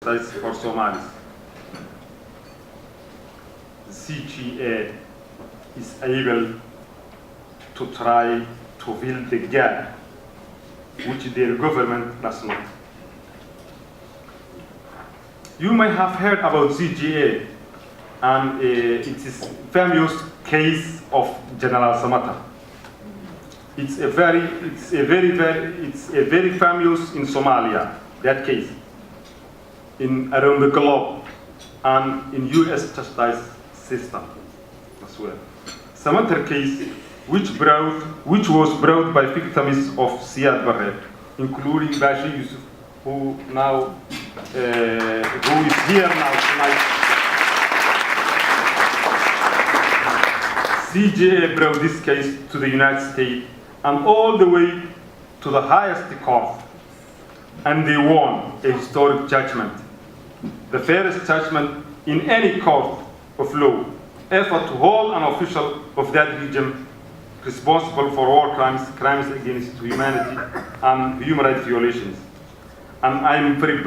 That's for Somalis. The CGA is able to try to fill the gap which their government does not. You may have heard about CGA, and it is famous case of General Samata. It's a very famous in Somalia, that case, around the globe, and in U.S. justice system as well. Samata case, which was brought by victims of Siyay Dalka, including Bashi Yusuf, who is here now tonight. CJA brought this case to the United States and all the way to the highest court, and they won a historic judgment, the fairest judgment in any court of law, ever to hold an official of that region responsible for war crimes, crimes against humanity, and human rights violations. And I am very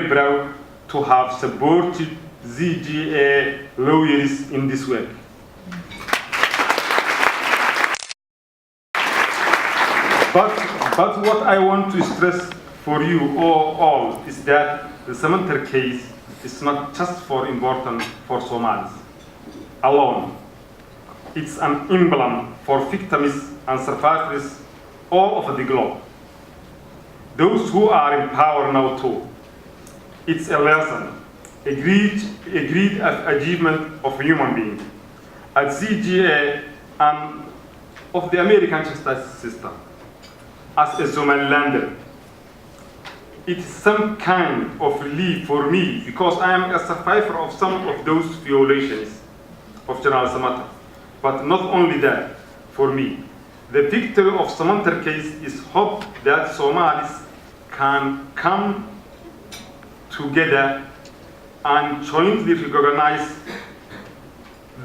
proud to have supported ZGA lawyers in this work. But what I want to stress for you all is that the Samata case is not just important for Somalis alone. It's an emblem for victims and survivors all over the globe. Those who are in power now too. It's a lesson, a great achievement of a human being at CGA and of the American justice system. As a Somalilander, it is some kind of relief for me because I am a survivor of some of those violations of General Samata. But not only that, for me, the victory of Samata case is hope that Somalis can come together and jointly recognize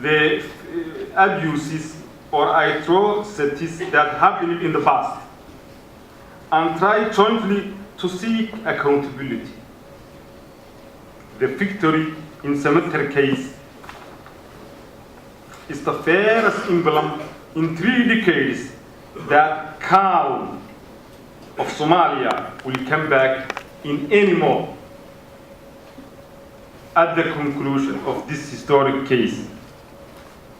the abuses or atrocities that happened in the past and try jointly to seek accountability. The victory in Samata case is the fairest emblem in 3 decades that calm of Somalia will come back in any more. At the conclusion of this historic case,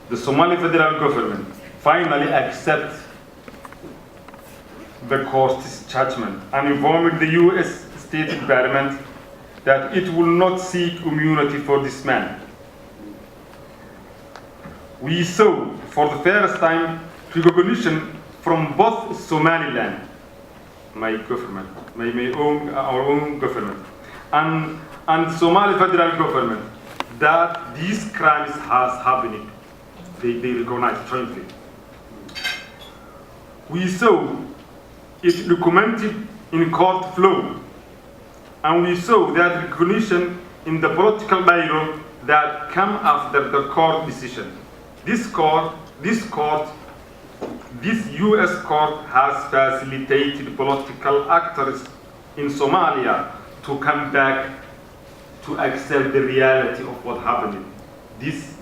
the Somali federal government finally accepts the court's judgment and informed the U.S. State Department that it will not seek immunity for this man. We saw for the first time recognition from both Somaliland, our own government, and Somali federal government that these crimes has happening. They recognize jointly. We saw it documented in court flow, and we saw that recognition in the political dialogue that came after the court decision. This U.S. court has facilitated political actors in Somalia to come back to accept the reality of what happened. This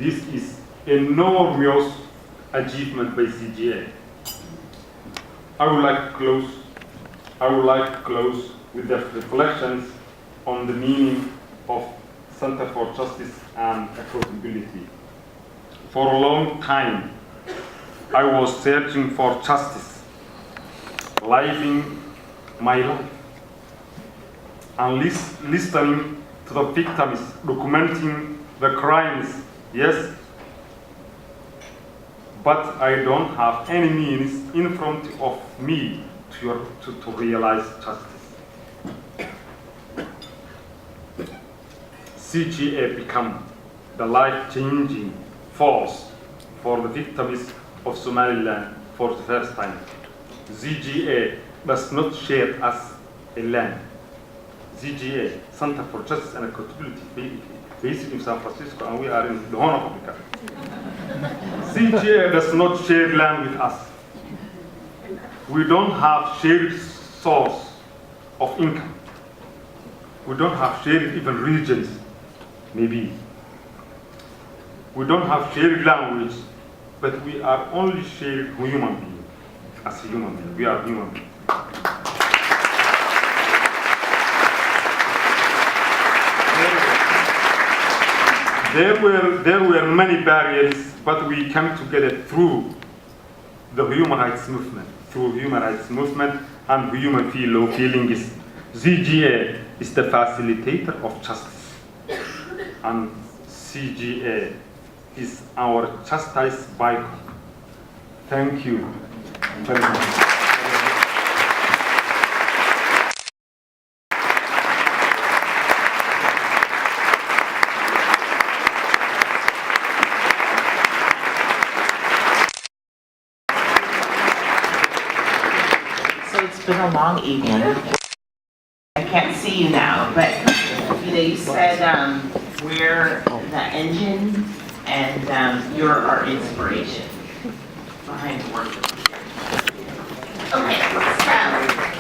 is enormous achievement by CGA. I would like to close with the reflections on the meaning of Center for Justice and Accountability. For a long time, I was searching for justice, living my life, and listening to the victims, documenting the crimes, yes, but I don't have any means in front of me to realize justice. CGA became the life-changing force for the victims of Somaliland for the first time. ZGA does not share us a land. ZGA, Center for Justice and Accountability, based in San Francisco, and we are in the Horn of Africa. ZGA does not share land with us. We don't have shared source of income. We don't have shared even regions, maybe. We don't have shared language, but we are only shared human beings. As a human being, we are human beings. There were many barriers, but we came together through the human rights movement. Through human rights movement and human feelings. ZGA is the facilitator of justice, and CGA is our justice beacon. Thank you very much. It's been a long evening. I can't see you now, but you said we're the engine and you're our inspiration behind the work. Okay, so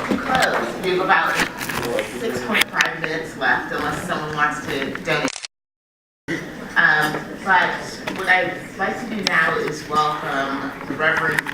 to close, we have about 6.5 minutes left, unless someone wants to donate. But what I'd like to do now is welcome the Reverend